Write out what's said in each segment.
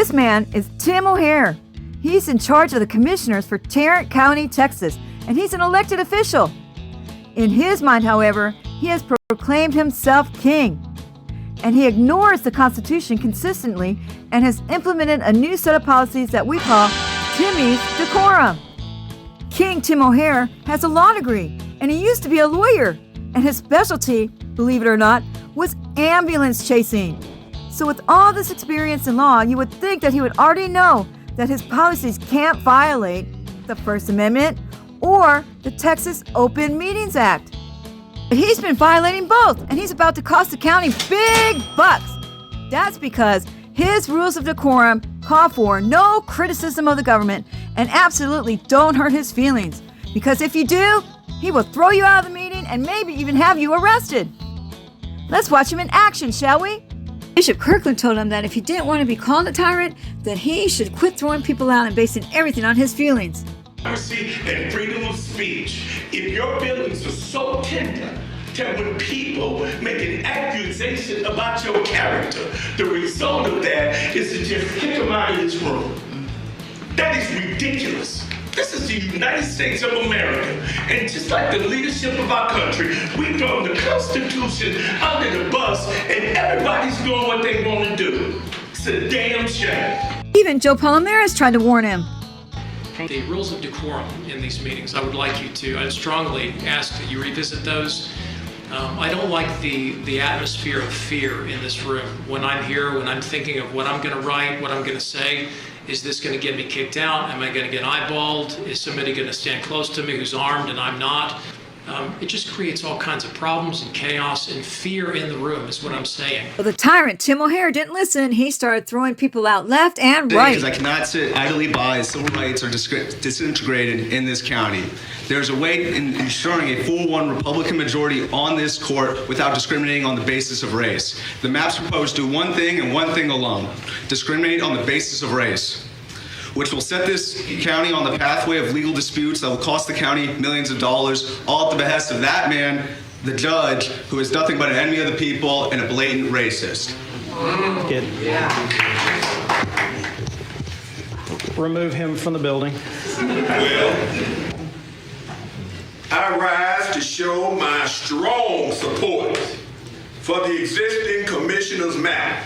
This man is Tim O'Hare. He's in charge of the commissioners for Tyrant County, Texas, and he's an elected official. In his mind, however, he has proclaimed himself king. And he ignores the Constitution consistently and has implemented a new set of policies that we call Timmy's Decorum. King Tim O'Hare has a law degree, and he used to be a lawyer, and his specialty, believe it or not, was ambulance chasing. So with all this experience in law, you would think that he would already know that his policies can't violate the First Amendment or the Texas Open Meetings Act. But he's been violating both, and he's about to cost the county big bucks. That's because his rules of decorum call for no criticism of the government and absolutely don't hurt his feelings. Because if you do, he will throw you out of the meeting and maybe even have you arrested. Let's watch him in action, shall we? Bishop Kirkland told him that if he didn't want to be called a tyrant, then he should quit throwing people out and basing everything on his feelings. Democracy and freedom of speech. If your feelings are so tender that when people make an accusation about your character, the result of that is to just kick them out of this room. That is ridiculous. This is the United States of America. And just like the leadership of our country, we throw the Constitution under the bus and everybody's doing what they want to do. It's a damn shame. Even Joe Palomares tried to warn him. The rules of decorum in these meetings, I would like you to, I'd strongly ask that you revisit those. I don't like the atmosphere of fear in this room. When I'm here, when I'm thinking of what I'm going to write, what I'm going to say, is this going to get me kicked out? Am I going to get eyeballed? Is somebody going to stand close to me who's armed and I'm not? It just creates all kinds of problems and chaos and fear in the room is what I'm saying. Well, the tyrant, Tim O'Hare, didn't listen. He started throwing people out left and right. Because I cannot sit idly by as civil rights are disintegrated in this county. There's a way in ensuring a 4-1 Republican majority on this court without discriminating on the basis of race. The maps proposed do one thing and one thing alone: discriminate on the basis of race, which will set this county on the pathway of legal disputes that will cost the county millions of dollars, all at the behest of that man, the judge, who is nothing but an enemy of the people and a blatant racist. Good. Yeah. Remove him from the building. Well, I rise to show my strong support for the existing commissioner's map,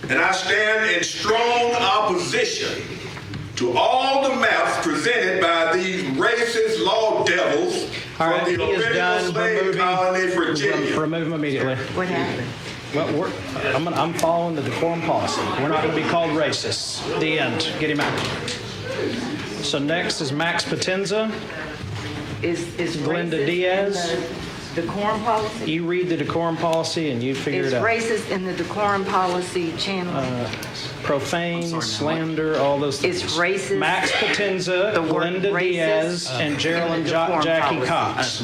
and I stand in strong opposition to all the maps presented by these racist law devils from the original slave colony, Virginia. Remove him immediately. What happened? Well, I'm following the decorum policy. We're not going to be called racists. The end. Get him out. So next is Max Potenza. Is Glenda racist Diaz. in the decorum policy? You read the decorum policy and you figure Is it out. racist in the decorum policy channel? Profane, slander, all those things. Is racist Max Potenza, the word Glenda racist Diaz, and Geraldine in the decorum Jackie policy? Cox.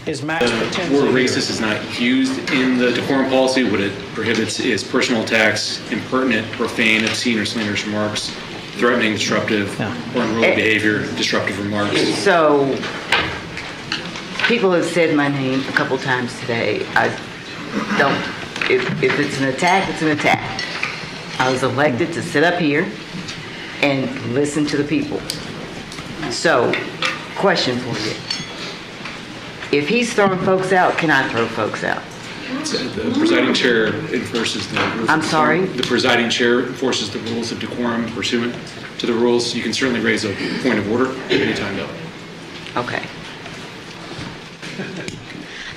Is Max Potenza The word here? racist is not used in the decorum policy. What it prohibits is personal attacks, impertinent, profane, obscene, or slanderous remarks, threatening, disruptive, or unruly behavior, disruptive remarks. So, people have said my name a couple times today. I don't, if it's an attack, it's an attack. I was elected to sit up here and listen to the people. So, question for you. If he's throwing folks out, can I throw folks out? The presiding chair enforces the rules. I'm sorry? The presiding chair enforces the rules of decorum pursuant to the rules. You can certainly raise a point of order at any time, though. Okay.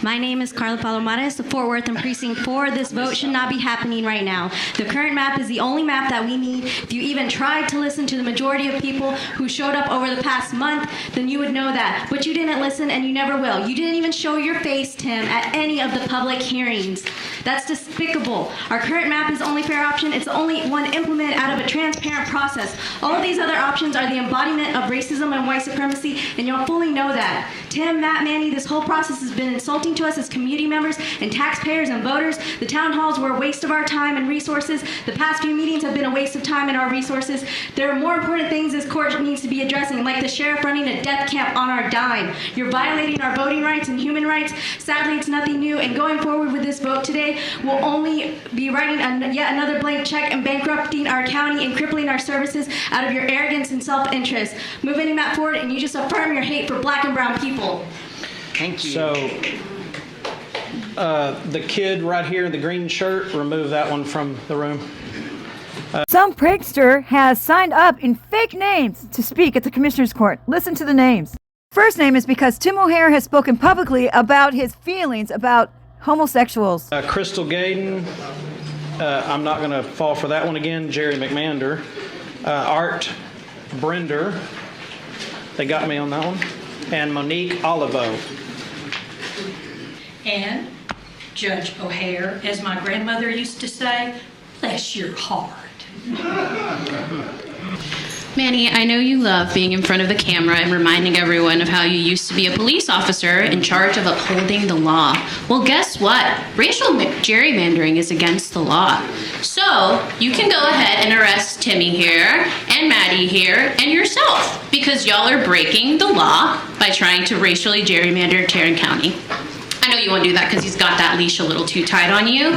My name is Carla Palomares of Fort Worth and Precinct 4. This vote should not be happening right now. The current map is the only map that we need. If you even tried to listen to the majority of people who showed up over the past month, then you would know that. But you didn't listen and you never will. You didn't even show your face, Tim, at any of the public hearings. That's despicable. Our current map is the only fair option. It's the only one implemented out of a transparent process. All of these other options are the embodiment of racism and white supremacy, and you'll fully know that. Tim, Matt, Manny, this whole process has been insulting listening to us as community members and taxpayers and voters. The town halls were a waste of our time and resources. The past few meetings have been a waste of time and our resources. There are more important things this court needs to be addressing, like the sheriff running a death camp on our dime. You're violating our voting rights and human rights. Sadly, it's nothing new, and going forward with this vote today will only be writing yet another blank check and bankrupting our county and crippling our services out of your arrogance and self-interest. Move any map forward, and you just affirm your hate for black and brown people. Thank you. So, the kid right here in the green shirt, remove that one from the room. Some prankster has signed up in fake names to speak at the Commissioner's Court. Listen to the names. First name is because Tim O'Hare has spoken publicly about his feelings about homosexuals. Crystal Gaden, I'm not going to fall for that one again. Jerry McMander. Art Brender, they got me on that one. And Monique Olivo. And Judge O'Hare, as my grandmother used to say, bless your heart. Manny, I know you love being in front of the camera and reminding everyone of how you used to be a police officer in charge of upholding the law. Well, guess what? Racial gerrymandering is against the law. So you can go ahead and arrest Timmy here and Maddie here and yourself because y'all are breaking the law by trying to racially gerrymander Tarrant County. I know you won't do that because he's got that leash a little too tight on you.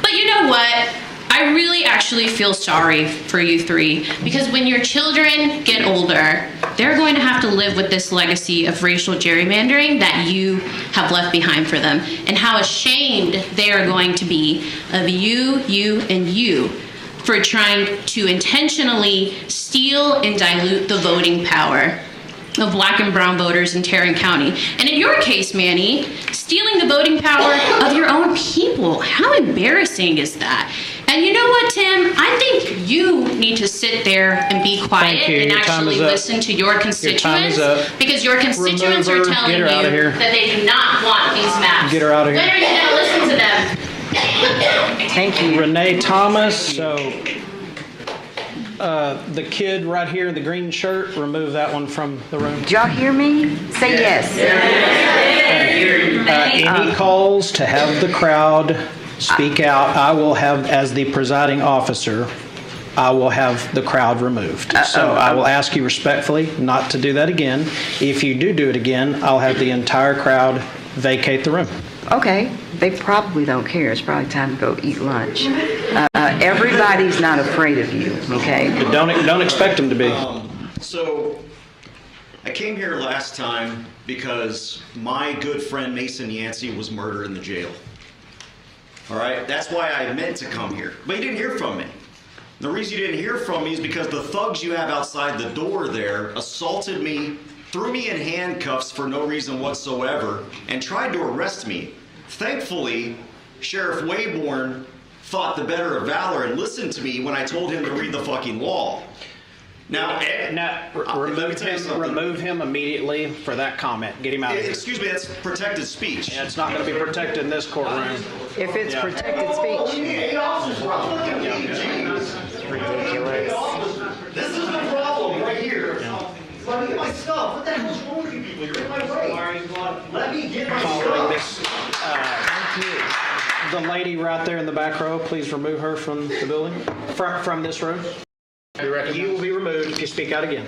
But you know what? I really actually feel sorry for you three because when your children get older, they're going to have to live with this legacy of racial gerrymandering that you have left behind for them, and how ashamed they are going to be of you, and you for trying to intentionally steal and dilute the voting power of black and brown voters in Tarrant County. And in your case, Manny, stealing the voting power of your own people. How embarrassing is that? And you know what, Tim? I think you need to sit there and be quiet and actually listen to your constituents, because your constituents are telling you that they do not want these maps. Get her out of here. When are you going to listen to them? Thank you. Renee Thomas. So, the kid right here in the green shirt, remove that one from the room. Did y'all hear me? Say yes. Any calls to have the crowd speak out, I will have, as the presiding officer, I will have the crowd removed. So I will ask you respectfully not to do that again. If you do it again, I'll have the entire crowd vacate the room. Okay, they probably don't care. It's probably time to go eat lunch. Everybody's not afraid of you, okay? But don't expect them to be. So I came here last time because my good friend Mason Yancey was murdered in the jail. All right, that's why I meant to come here. But you didn't hear from me. The reason you didn't hear from me is because the thugs you have outside the door there assaulted me, threw me in handcuffs for no reason whatsoever, and tried to arrest me. Thankfully, Sheriff Wayborn thought the better of valor and listened to me when I told him to read the fucking law. Now, remove him immediately for that comment. Get him out of here. Excuse me, that's protected speech. Yeah, it's not going to be protected in this courtroom. If it's protected speech. Ridiculous. This is the problem right here. Let me get my stuff. What the hell's wrong with you people? You're in my way. Let me get my stuff. The lady right there in the back row, please remove her from the building, from this room. You will be removed if you speak out again.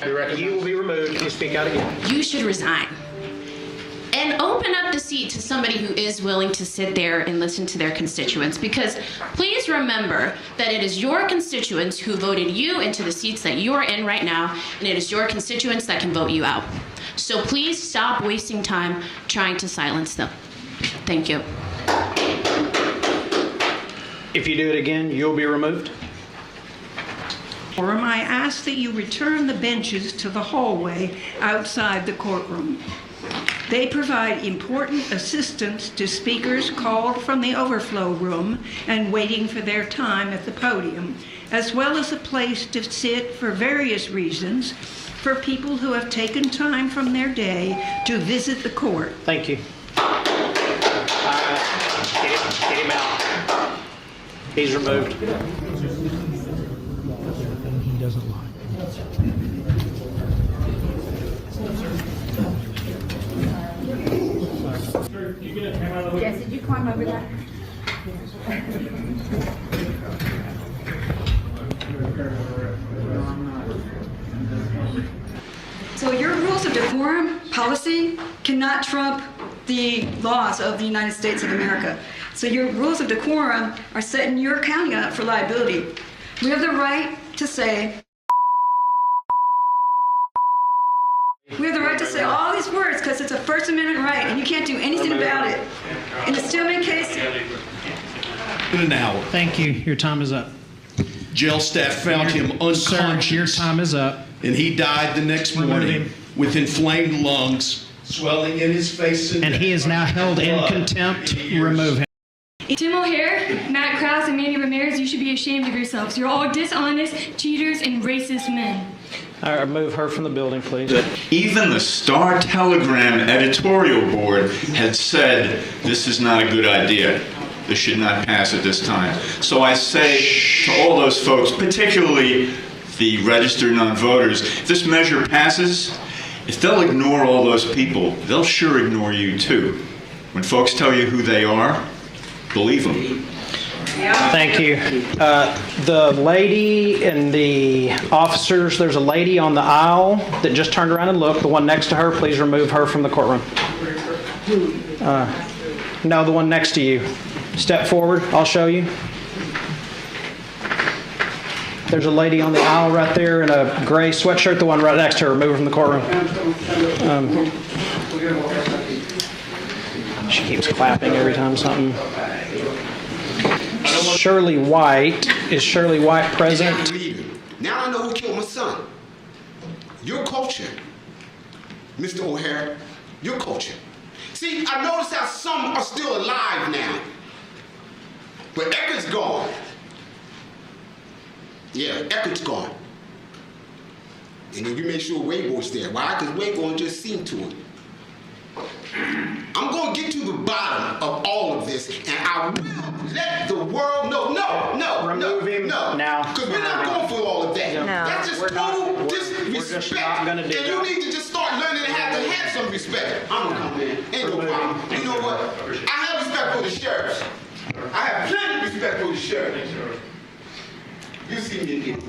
You will be removed if you speak out again. You should resign and open up the seat to somebody who is willing to sit there and listen to their constituents, because please remember that it is your constituents who voted you into the seats that you are in right now, and it is your constituents that can vote you out. So please stop wasting time trying to silence them. Thank you. If you do it again, you'll be removed. Or I ask that you return the benches to the hallway outside the courtroom. They provide important assistance to speakers called from the overflow room and waiting for their time at the podium, as well as a place to sit for various reasons for people who have taken time from their day to visit the court. Thank you. Get him out. He's removed. He doesn't like. Jess, did you climb over that? So your rules of decorum policy cannot trump the laws of the United States of America. So your rules of decorum are setting your county up for liability. We have the right to say, all these words because it's a First Amendment right and you can't do anything about it. In the Stillman case, In an hour. Thank you. Your time is up. Jail staff found him unconscious. Sir, your time is up. And he died the next morning with inflamed lungs, swelling in his face. And he is now held in contempt. Remove him. Tim O'Hare, Matt Krause, and Manny Ramirez, you should be ashamed of yourselves. You're all dishonest, cheaters, and racist men. All right, remove her from the building, please. Even the Star Telegram editorial board had said this is not a good idea. This should not pass at this time. So I say to all those folks, particularly the registered non-voters, if this measure passes, if they'll ignore all those people, they'll sure ignore you too. When folks tell you who they are, believe them. Thank you. The lady and the officers, there's a lady on the aisle that just turned around and looked. The one next to her, please remove her from the courtroom. No, the one next to you. Step forward, I'll show you. There's a lady on the aisle right there in a gray sweatshirt, the one right next to her. Remove her from the courtroom. She keeps clapping every time something. Shirley White. Is Shirley White present? Now I know who killed my son. Your culture, Mr. O'Hare, your culture. See, I noticed how some are still alive now. But Eckert's gone. Yeah, Eckert's gone. And then you make sure Waybo's there. Why? Because Waybo just seen to it. I'm going to get to the bottom of all of this, and I will let the world know. Remove him now. Because we're not going for all of that. No. That's just total disrespect. And you need to just start learning how to have some respect. I'm going to come in. Ain't no problem. You know what? I have respect for the sheriffs. I have plenty of respect for the sheriff. You see me again.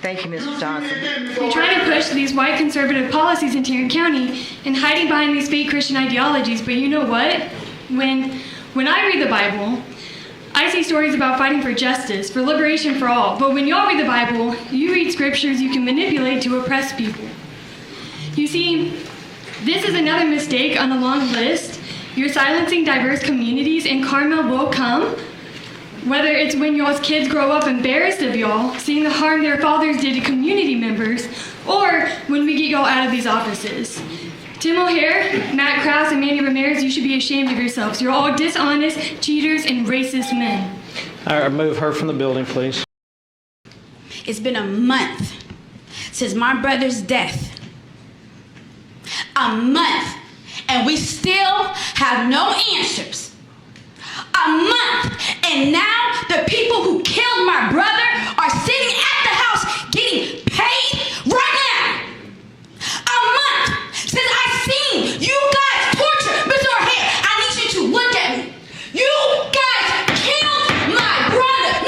Thank you, Mr. Johnson. You're trying to push these white conservative policies in Tarrant County and hiding behind these fake Christian ideologies, but you know what? When I read the Bible, I see stories about fighting for justice, for liberation for all. But when y'all read the Bible, you read scriptures you can manipulate to oppress people. You see, this is another mistake on the long list. You're silencing diverse communities, and karma will come. Whether it's when y'all's kids grow up embarrassed of y'all, seeing the harm their fathers did to community members, or when we get y'all out of these offices. Tim O'Hare, Matt Krause, and Manny Ramirez, you should be ashamed of yourselves. You're all dishonest, cheaters, and racist men. All right, remove her from the building, please. It's been a month since my brother's death. A month, and we still have no answers. A month, and now the people who killed my brother are sitting at the house getting paid right now. A month since I seen you guys torture Mr. O'Hare. I need you to look at me. You guys killed my brother.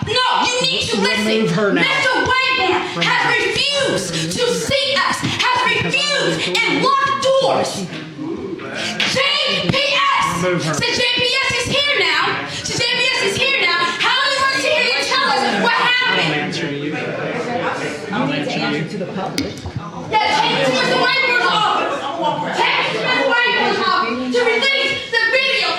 No, you need to listen. Mr. Wayborn has refused to see us, has refused and locked doors. JPS! Since JPS is here now, how are you going to sit here and tell us what happened? You need to answer to the public. Yeah, take it to Mr. Wayborn's office. Take it to Mr. Wayborn's office to release the video.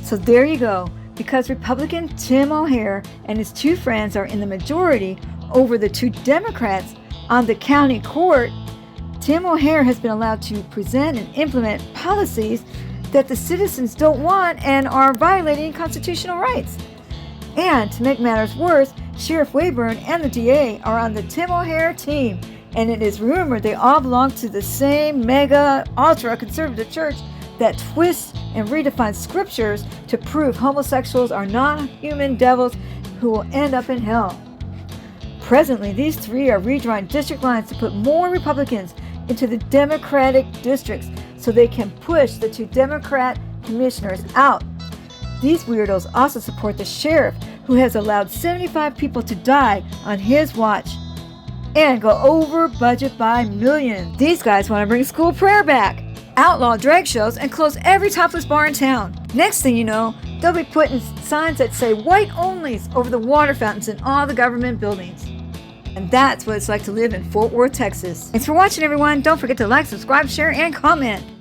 So there you go. Because Republican Tim O'Hare and his two friends are in the majority over the two Democrats on the county court, Tim O'Hare has been allowed to present and implement policies that the citizens don't want and are violating constitutional rights. And to make matters worse, Sheriff Wayburn and the DA are on the Tim O'Hare team, and it is rumored they all belong to the same mega ultra conservative church that twists and redefines scriptures to prove homosexuals are non-human devils who will end up in hell. Presently, these three are redrawing district lines to put more Republicans into the Democratic districts so they can push the 2 Democrat commissioners out. These weirdos also support the sheriff, who has allowed 75 people to die on his watch and go over budget by millions. These guys want to bring school prayer back, outlaw drag shows, and close every topless bar in town. Next thing you know, they'll be putting signs that say white onlys over the water fountains in all the government buildings. And that's what it's like to live in Fort Worth, Texas. Thanks for watching, everyone. Don't forget to like, subscribe, share, and comment.